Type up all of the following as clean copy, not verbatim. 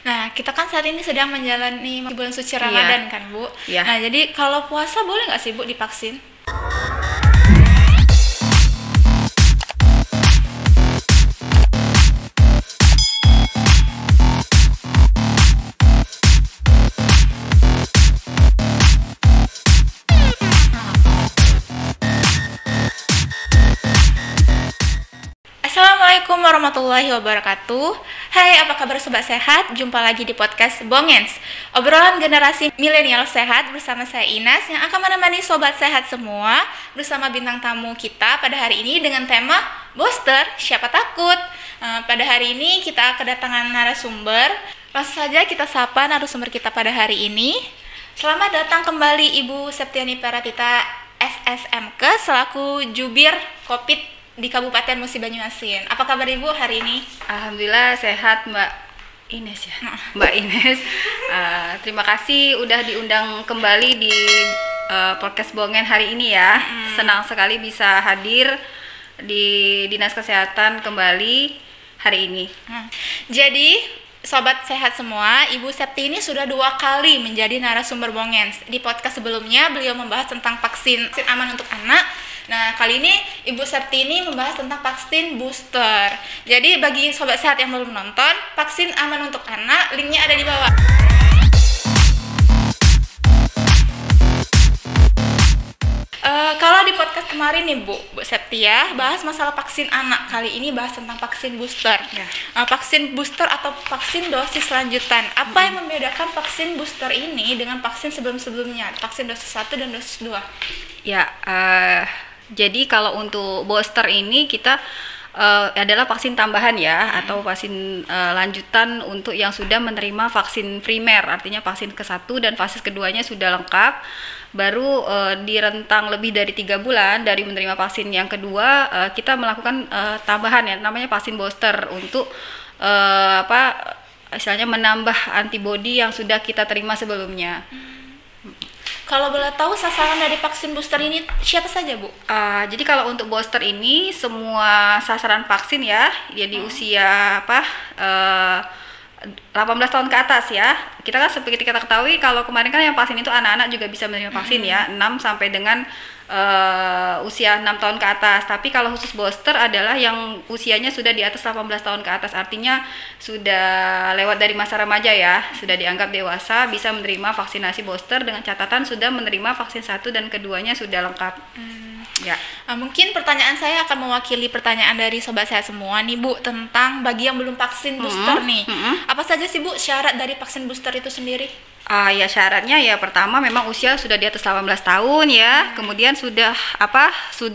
Nah, kita kan saat ini sedang menjalani bulan suci Iya. Ramadan kan, Bu? Iya. Nah, jadi kalau puasa boleh nggak sih, Bu, divaksin? Assalamualaikum warahmatullahi wabarakatuh. Hai, apa kabar sobat sehat? Jumpa lagi di podcast Bongens, obrolan generasi milenial sehat bersama saya Inas yang akan menemani sobat sehat semua bersama bintang tamu kita pada hari ini dengan tema booster siapa takut. Pada hari ini kita kedatangan narasumber. Langsung saja kita sapa narasumber kita pada hari ini. Selamat datang kembali Ibu Septiani Paratita SSMK selaku Jubir Covid di Kabupaten Musi Banyuasin. Apa kabar Ibu hari ini? Alhamdulillah sehat Mbak Ines ya. Mbak Ines, terima kasih udah diundang kembali di podcast Bongen hari ini ya. Senang sekali bisa hadir di Dinas Kesehatan kembali hari ini. Jadi sobat sehat semua, Ibu Septi ini sudah 2 kali menjadi narasumber Bongens. Di podcast sebelumnya beliau membahas tentang vaksin aman untuk anak. Nah, kali ini Ibu Septi ini membahas tentang vaksin booster. Jadi bagi sobat sehat yang belum nonton, vaksin aman untuk anak, linknya ada di bawah. Kalau di podcast kemarin nih Bu Septi ya, bahas masalah vaksin anak. Kali ini bahas tentang vaksin booster. Vaksin booster atau vaksin dosis lanjutan. Apa yang membedakan vaksin booster ini dengan vaksin sebelum-sebelumnya? Vaksin dosis 1 dan dosis 2. Ya, jadi kalau untuk booster ini kita adalah vaksin tambahan ya, atau vaksin lanjutan untuk yang sudah menerima vaksin primer, artinya vaksin ke-1 dan vaksin keduanya sudah lengkap, baru di rentang lebih dari 3 bulan dari menerima vaksin yang kedua, kita melakukan tambahan ya, namanya vaksin booster untuk istilahnya menambah antibodi yang sudah kita terima sebelumnya. Kalau boleh tahu sasaran dari vaksin booster ini siapa saja, Bu? Jadi kalau untuk booster ini semua sasaran vaksin ya, jadi usia 18 tahun ke atas ya. Kita kan seperti kita ketahui kalau kemarin kan yang vaksin itu anak-anak juga bisa menerima vaksin ya, 6 sampai dengan usia 6 tahun ke atas. Tapi kalau khusus booster adalah yang usianya sudah di atas 18 tahun ke atas, artinya sudah lewat dari masa remaja ya, sudah dianggap dewasa, bisa menerima vaksinasi booster dengan catatan sudah menerima vaksin 1 dan keduanya sudah lengkap. Ya. Mungkin pertanyaan saya akan mewakili pertanyaan dari sobat saya semua nih Bu, tentang bagi yang belum vaksin booster nih. Apa saja sih Bu syarat dari vaksin booster itu sendiri? Ya syaratnya ya pertama memang usia sudah di atas 18 tahun ya, kemudian sudah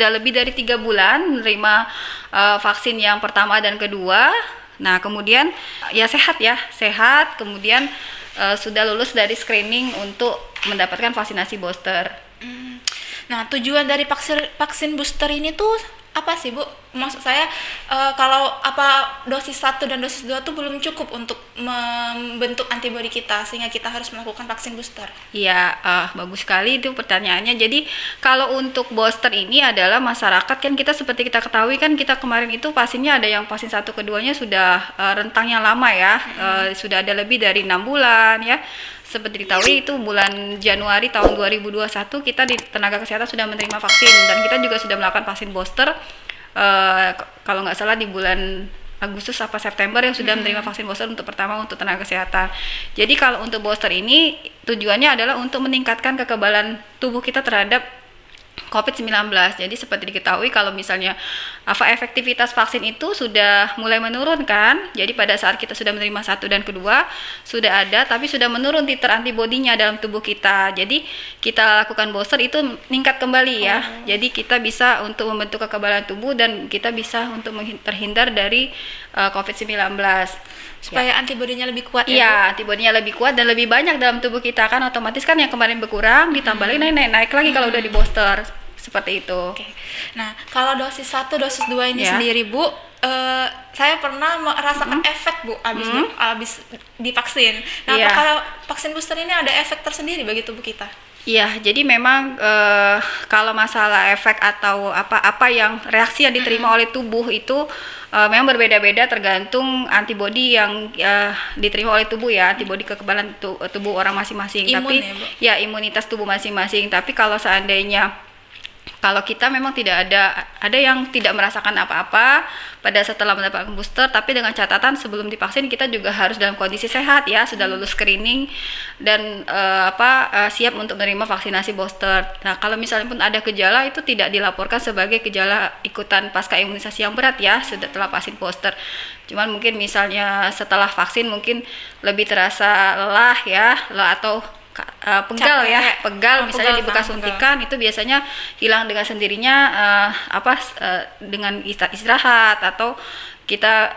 lebih dari 3 bulan menerima vaksin yang pertama dan kedua. Nah kemudian ya sehat, kemudian sudah lulus dari screening untuk mendapatkan vaksinasi booster. Nah, tujuan dari vaksin booster ini tuh apa sih, Bu? Maksud saya kalau dosis 1 dan dosis 2 tuh belum cukup untuk membentuk antibodi kita sehingga kita harus melakukan vaksin booster. Iya, bagus sekali itu pertanyaannya. Jadi kalau untuk booster ini adalah masyarakat kan kita seperti kita ketahui kan kita kemarin itu pasiennya ada yang vaksin 1 keduanya sudah rentangnya lama ya, sudah ada lebih dari 6 bulan ya. Seperti diketahui itu bulan Januari tahun 2021 kita di tenaga kesehatan sudah menerima vaksin dan kita juga sudah melakukan vaksin booster kalau nggak salah di bulan Agustus apa September yang sudah menerima vaksin booster untuk pertama untuk tenaga kesehatan. Jadi kalau untuk booster ini tujuannya adalah untuk meningkatkan kekebalan tubuh kita terhadap COVID-19. Jadi seperti diketahui kalau misalnya efektivitas vaksin itu sudah mulai menurun kan. Jadi pada saat kita sudah menerima 1 dan kedua sudah ada, tapi sudah menurun titer antibodinya dalam tubuh kita. Jadi kita lakukan booster itu meningkat kembali ya. Jadi kita bisa untuk membentuk kekebalan tubuh dan kita bisa untuk terhindar dari COVID-19. Supaya antibodinya lebih kuat ya? Iya, antibodinya lebih kuat dan lebih banyak dalam tubuh kita kan, otomatis kan yang kemarin berkurang ditambah lagi naik lagi kalau udah di booster. Seperti itu. Oke. Nah, kalau dosis 1, dosis 2 ini sendiri Bu, saya pernah merasakan efek Bu abis divaksin. Nah, apakah vaksin booster ini ada efek tersendiri bagi tubuh kita? Iya, jadi memang kalau masalah efek atau apa yang reaksi yang diterima oleh tubuh itu memang berbeda-beda tergantung antibodi yang diterima oleh tubuh ya, antibodi kekebalan tubuh orang masing-masing. Imun Tapi ya, Bu? ya imunitas tubuh masing-masing. Tapi kalau seandainya kalau kita memang tidak ada yang tidak merasakan apa-apa pada setelah mendapatkan booster, tapi dengan catatan sebelum divaksin kita juga harus dalam kondisi sehat ya, sudah lulus screening dan siap untuk menerima vaksinasi booster. Nah, kalau misalnya pun ada gejala itu tidak dilaporkan sebagai gejala ikutan pasca imunisasi yang berat ya, setelah vaksin booster. Cuman mungkin misalnya setelah vaksin mungkin lebih terasa lelah ya, atau pegal ya, pegal misalnya di bekas suntikan itu biasanya hilang dengan sendirinya dengan istirahat atau kita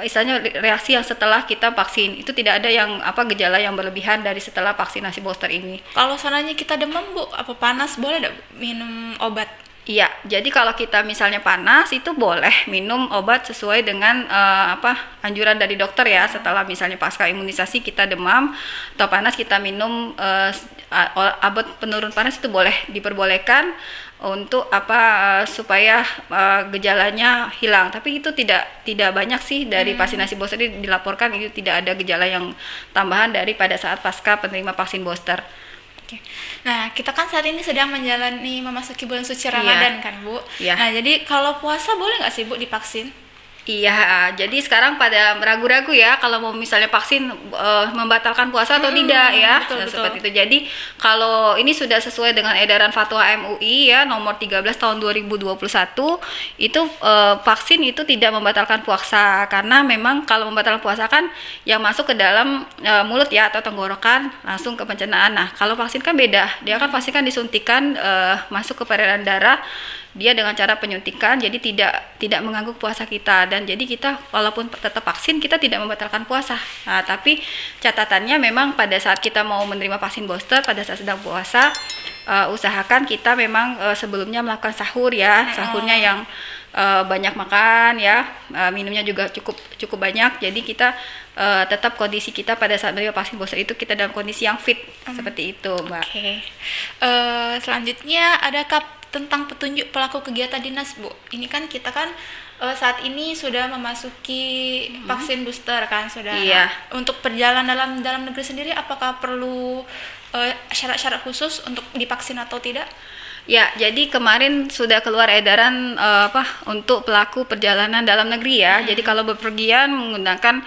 istilahnya reaksi yang setelah kita vaksin itu tidak ada yang gejala yang berlebihan dari setelah vaksinasi booster ini. Kalau seandainya kita demam, Bu, apa panas, boleh nggak minum obat? Iya, jadi kalau kita misalnya panas itu boleh minum obat sesuai dengan anjuran dari dokter ya. Setelah misalnya pasca imunisasi kita demam atau panas, kita minum obat penurun panas itu diperbolehkan untuk supaya gejalanya hilang. Tapi itu tidak banyak sih dari vaksinasi booster ini dilaporkan itu tidak ada gejala yang tambahan dari pada saat pasca penerima vaksin booster. Nah, kita kan saat ini sedang memasuki bulan suci Ramadan kan, Bu? Iya. Nah, jadi kalau puasa boleh nggak sih, Bu, divaksin? Iya, jadi sekarang pada ragu-ragu ya kalau mau misalnya vaksin membatalkan puasa atau tidak ya, betul. seperti itu. Jadi kalau ini sudah sesuai dengan edaran Fatwa MUI ya nomor 13 tahun 2021 itu vaksin itu tidak membatalkan puasa karena memang kalau membatalkan puasa kan yang masuk ke dalam mulut ya atau tenggorokan langsung ke pencernaan. Nah, kalau vaksin kan beda, dia kan vaksin kan disuntikan masuk ke peredaran darah. Dia dengan cara penyuntikan jadi tidak mengganggu puasa kita dan jadi kita walaupun tetap vaksin kita tidak membatalkan puasa. Nah, tapi catatannya memang pada saat kita mau menerima vaksin booster pada saat sedang puasa usahakan kita memang sebelumnya melakukan sahur ya, sahurnya yang banyak makan ya, minumnya juga cukup banyak. Jadi kita tetap kondisi kita pada saat menerima vaksin booster itu kita dalam kondisi yang fit seperti itu, Mbak. Oke. Selanjutnya adakah tentang petunjuk pelaku kegiatan dinas, Bu? Ini kan kita kan saat ini sudah memasuki vaksin booster kan, sudah. Iya. Untuk perjalanan dalam negeri sendiri, apakah perlu syarat-syarat khusus untuk divaksin atau tidak? Ya, jadi kemarin sudah keluar edaran untuk pelaku perjalanan dalam negeri ya. Jadi kalau bepergian menggunakan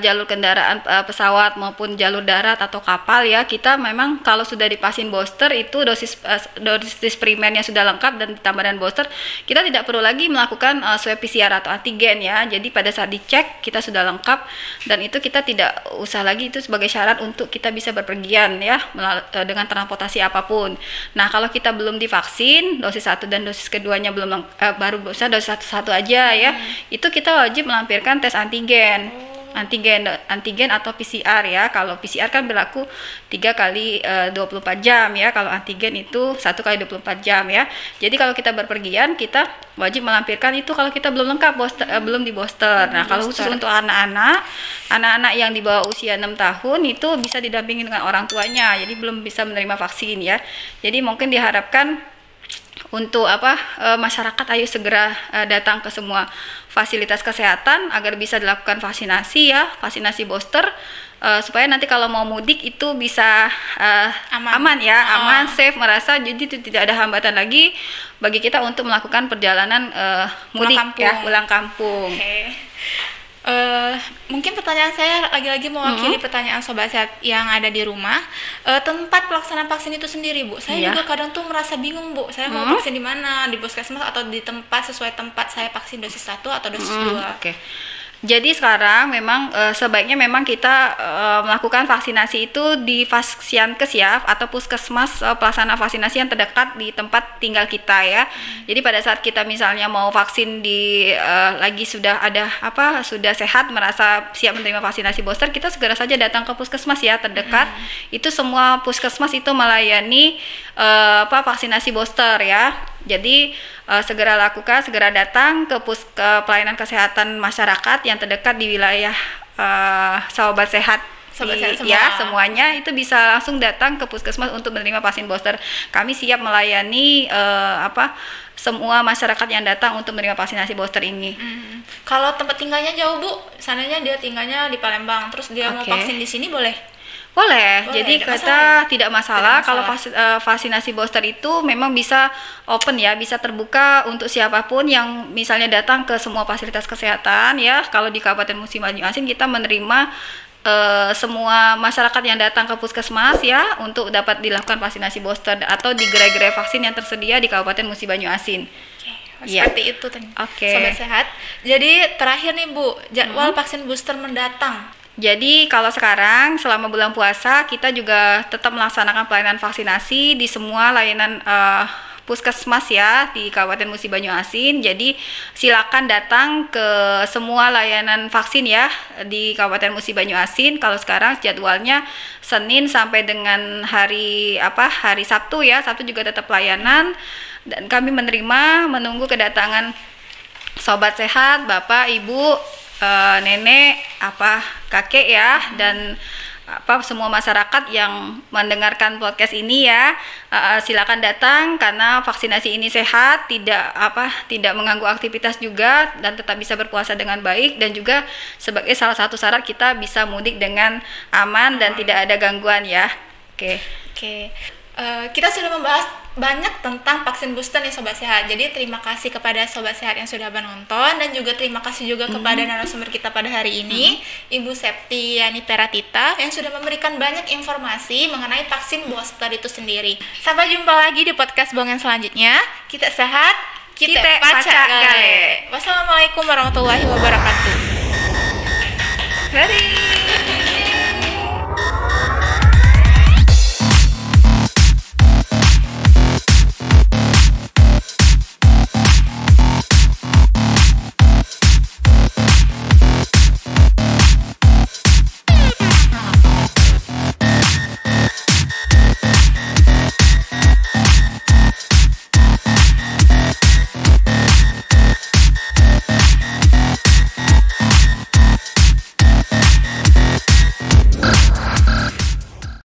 jalur kendaraan pesawat maupun jalur darat atau kapal ya, kita memang kalau sudah divaksin booster itu dosis primernya sudah lengkap dan ditambah dengan booster, kita tidak perlu lagi melakukan swab PCR atau antigen ya. Jadi pada saat dicek kita sudah lengkap dan itu kita tidak usah lagi itu sebagai syarat untuk kita bisa berpergian ya dengan transportasi apapun. Nah, kalau kita belum divaksin dosis 1 dan dosis keduanya belum baru dosis 1 aja ya, itu kita wajib melampirkan tes antigen atau PCR ya. Kalau PCR kan berlaku 3 kali 24 jam ya, kalau antigen itu 1 kali 24 jam ya. Jadi kalau kita berpergian kita wajib melampirkan itu kalau kita belum lengkap belum di booster. Nah, kalau khusus untuk anak-anak yang di bawah usia 6 tahun itu bisa didampingi dengan orang tuanya, jadi belum bisa menerima vaksin ya. Jadi mungkin diharapkan untuk masyarakat ayo segera datang ke semua fasilitas kesehatan agar bisa dilakukan vaksinasi booster supaya nanti kalau mau mudik itu bisa aman ya, aman, safe, merasa jadi tidak ada hambatan lagi bagi kita untuk melakukan perjalanan mudik pulang kampung. Mungkin pertanyaan saya lagi-lagi mewakili pertanyaan sobat sehat yang ada di rumah. Tempat pelaksanaan vaksin itu sendiri, Bu. Saya juga kadang tuh merasa bingung, Bu. Saya mau vaksin di mana? Di puskesmas atau di tempat sesuai tempat saya vaksin dosis 1 atau dosis 2? Oke. Jadi sekarang memang sebaiknya memang kita melakukan vaksinasi itu di Vaksiankes ya atau puskesmas pelaksana vaksinasi yang terdekat di tempat tinggal kita ya. Jadi pada saat kita misalnya mau vaksin lagi sudah sudah sehat merasa siap menerima vaksinasi booster, kita segera saja datang ke puskesmas ya terdekat. Itu semua puskesmas itu melayani vaksinasi booster ya. Jadi segera datang ke pelayanan kesehatan masyarakat yang terdekat di wilayah sahabat sehat Sobat Sehat semua. Ya, semuanya itu bisa langsung datang ke puskesmas untuk menerima vaksin booster. Kami siap melayani semua masyarakat yang datang untuk menerima vaksinasi booster ini. Kalau tempat tinggalnya jauh Bu, sananya dia tinggalnya di Palembang, terus dia mau vaksin di sini boleh? Boleh, jadi kita tidak masalah. Kalau vaksinasi booster itu memang bisa open ya, bisa terbuka untuk siapapun yang misalnya datang ke semua fasilitas kesehatan ya. Kalau di Kabupaten Musi Banyuasin kita menerima semua masyarakat yang datang ke puskesmas ya untuk dapat dilakukan vaksinasi booster atau di gerai-gerai vaksin yang tersedia di Kabupaten Musi Banyuasin. Seperti itu Sobat Sehat. Jadi terakhir nih Bu, jadwal vaksin booster mendatang. Jadi kalau sekarang selama bulan puasa kita juga tetap melaksanakan pelayanan vaksinasi di semua layanan puskesmas ya di Kabupaten Musi Banyuasin. Jadi silakan datang ke semua layanan vaksin ya di Kabupaten Musi Banyuasin. Kalau sekarang jadwalnya Senin sampai dengan hari Sabtu ya. Sabtu juga tetap pelayanan dan kami menunggu kedatangan sobat sehat, Bapak, Ibu, nenek, kakek ya, dan semua masyarakat yang mendengarkan podcast ini ya, silakan datang karena vaksinasi ini sehat, tidak mengganggu aktivitas juga dan tetap bisa berpuasa dengan baik, dan juga sebagai salah satu syarat kita bisa mudik dengan aman dan tidak ada gangguan ya. Oke. Kita sudah membahas banyak tentang vaksin booster nih Sobat Sehat. Jadi terima kasih kepada Sobat Sehat yang sudah menonton, dan juga terima kasih juga kepada narasumber kita pada hari ini, Ibu Septiani Peratita, yang sudah memberikan banyak informasi mengenai vaksin booster itu sendiri. Sampai jumpa lagi di podcast Bongen selanjutnya. Kita sehat, kita pacak gale. Wassalamualaikum warahmatullahi wabarakatuh. Hari.